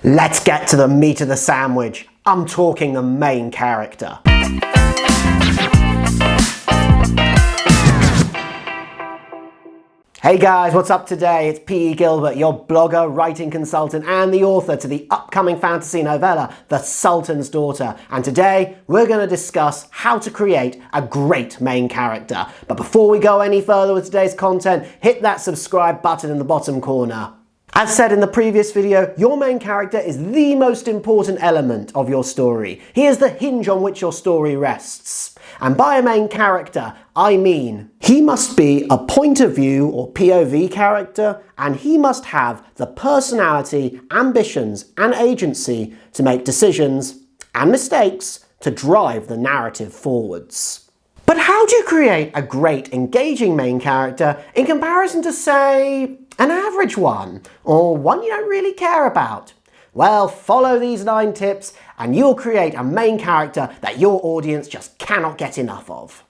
Let's get to the meat of the sandwich. I'm talking the main character. Hey guys, what's up today? It's Gilbert, your blogger, writing consultant, and the author to the upcoming fantasy novella, The Sultan's Daughter. And today, we're going to discuss how to create a great main character. But before we go any further with today's content, hit that subscribe button in the bottom corner. As said in the previous video, your main character is the most important element of your story. He is the hinge on which your story rests. And by a main character, I mean he must be a point of view or POV character, and he must have the personality, ambitions, and agency to make decisions and mistakes to drive the narrative forwards. But how do you create a great, engaging main character in comparison to, say, an average one, or one you don't really care about? Well, follow these 9 tips and you'll create a main character that your audience just cannot get enough of.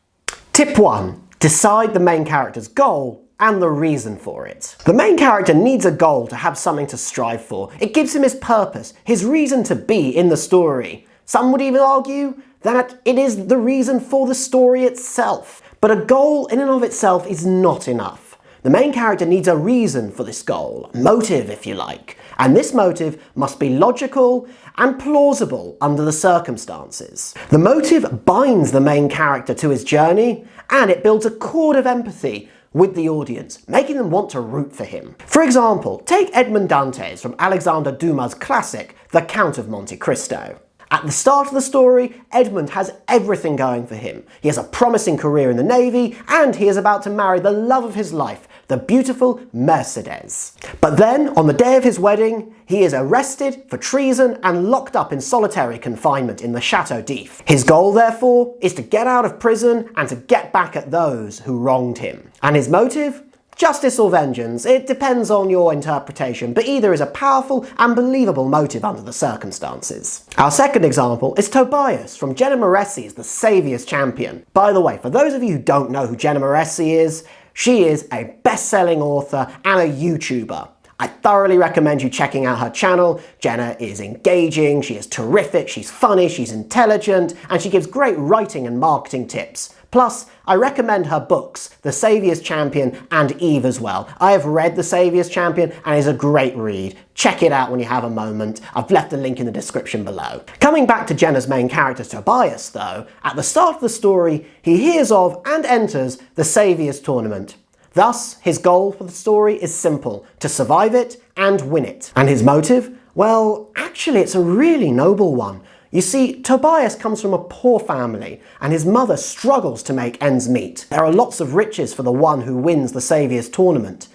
Tip 1. Decide the main character's goal and the reason for it. The main character needs a goal to have something to strive for. It gives him his purpose, his reason to be in the story. Some would even argue that it is the reason for the story itself. But a goal in and of itself is not enough. The main character needs a reason for this goal, a motive if you like, and this motive must be logical and plausible under the circumstances. The motive binds the main character to his journey, and it builds a cord of empathy with the audience, making them want to root for him. For example, take Edmond Dantes from Alexander Dumas' classic, The Count of Monte Cristo. At the start of the story, Edmund has everything going for him. He has a promising career in the Navy, and he is about to marry the love of his life, the beautiful Mercedes. But then, on the day of his wedding, he is arrested for treason and locked up in solitary confinement in the Chateau d'If. His goal, therefore, is to get out of prison and to get back at those who wronged him. And his motive? Justice or vengeance, it depends on your interpretation, but either is a powerful and believable motive under the circumstances. Our second example is Tobias from Jenna Moreci's The Saviour's Champion. By the way, for those of you who don't know who Jenna Moreci is, she is a best-selling author and a YouTuber. I thoroughly recommend you checking out her channel. Jenna is engaging, she is terrific, she's funny, she's intelligent, and she gives great writing and marketing tips. Plus, I recommend her books, The Saviour's Champion and Eve as well. I have read The Saviour's Champion and it's a great read. Check it out when you have a moment. I've left a link in the description below. Coming back to Jenna's main character Tobias though, at the start of the story, he hears of and enters the Saviour's Tournament. Thus, his goal for the story is simple, to survive it and win it. And his motive? Well, actually it's a really noble one. You see, Tobias comes from a poor family, and his mother struggles to make ends meet. There are lots of riches for the one who wins the Saviour's Tournament,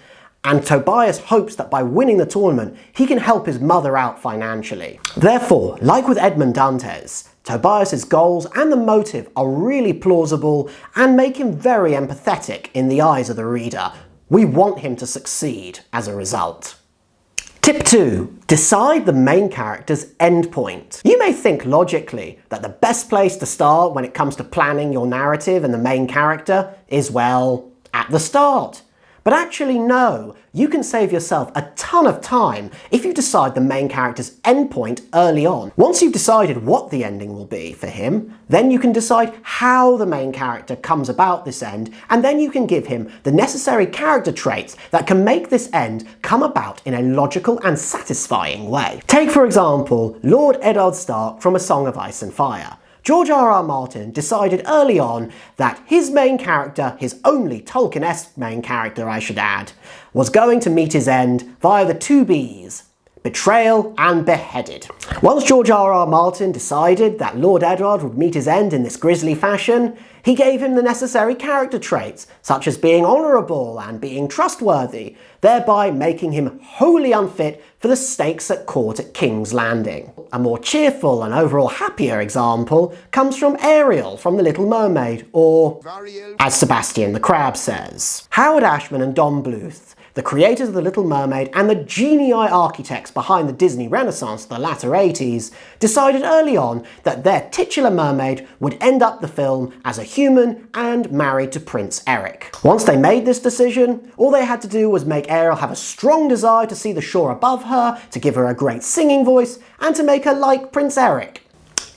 and Tobias hopes that by winning the tournament, he can help his mother out financially. Therefore, like with Edmond Dantes, Tobias's goals and the motive are really plausible and make him very empathetic in the eyes of the reader. We want him to succeed as a result. Tip 2. Decide the main character's endpoint. You may think logically that the best place to start when it comes to planning your narrative and the main character is, well, at the start. But actually no, you can save yourself a ton of time if you decide the main character's endpoint early on. Once you've decided what the ending will be for him, then you can decide how the main character comes about this end, and then you can give him the necessary character traits that can make this end come about in a logical and satisfying way. Take for example, Lord Eddard Stark from A Song of Ice and Fire. George R.R. Martin decided early on that his main character, his only Tolkien-esque main character I should add, was going to meet his end via the 2 Bs, betrayal and beheaded. Once George R.R. Martin decided that Lord Eddard would meet his end in this grisly fashion, he gave him the necessary character traits, such as being honourable and being trustworthy, thereby making him wholly unfit for the stakes at court at King's Landing. A more cheerful and overall happier example comes from Ariel from The Little Mermaid, or, as Sebastian the Crab says, Howard Ashman and Don Bluth the creators of The Little Mermaid and the genii architects behind the Disney Renaissance of the latter 80s decided early on that their titular mermaid would end up the film as a human and married to Prince Eric. Once they made this decision, all they had to do was make Ariel have a strong desire to see the shore above her, to give her a great singing voice, and to make her like Prince Eric.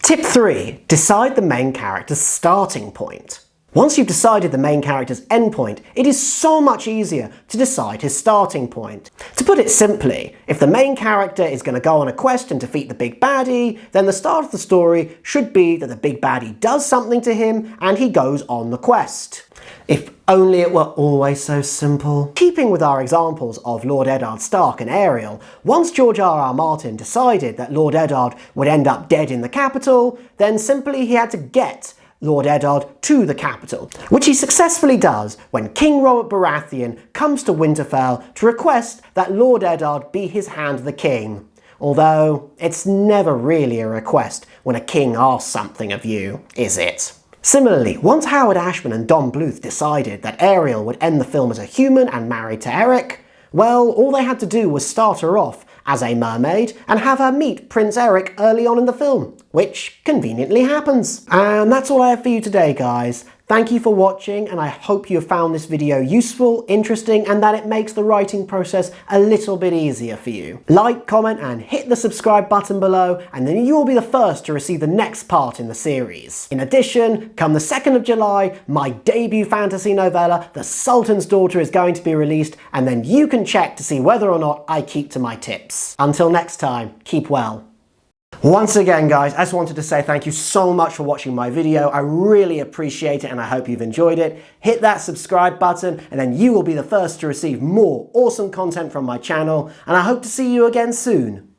Tip 3. Decide the main character's starting point. Once you've decided the main character's endpoint, it is so much easier to decide his starting point. To put it simply, if the main character is going to go on a quest and defeat the big baddie, then the start of the story should be that the big baddie does something to him and he goes on the quest. If only it were always so simple. Keeping with our examples of Lord Eddard Stark and Ariel, once George R.R. Martin decided that Lord Eddard would end up dead in the capital, then simply he had to get Lord Eddard to the capital, which he successfully does when King Robert Baratheon comes to Winterfell to request that Lord Eddard be his hand the king. Although, it's never really a request when a king asks something of you, is it? Similarly, once Howard Ashman and Don Bluth decided that Ariel would end the film as a human and married to Eric, well, all they had to do was start her off as a mermaid and have her meet Prince Eric early on in the film, which conveniently happens. And that's all I have for you today, guys. Thank you for watching, and I hope you have found this video useful, interesting, and that it makes the writing process a little bit easier for you. Like, comment, and hit the subscribe button below, and then you will be the first to receive the next part in the series. In addition, come the 2nd of July, my debut fantasy novella, The Sultan's Daughter, is going to be released, and then you can check to see whether or not I keep to my tips. Until next time, keep well. Once again, guys, I just wanted to say thank you so much for watching my video. I really appreciate it and I hope you've enjoyed it. Hit that subscribe button and then you will be the first to receive more awesome content from my channel, and I hope to see you again soon.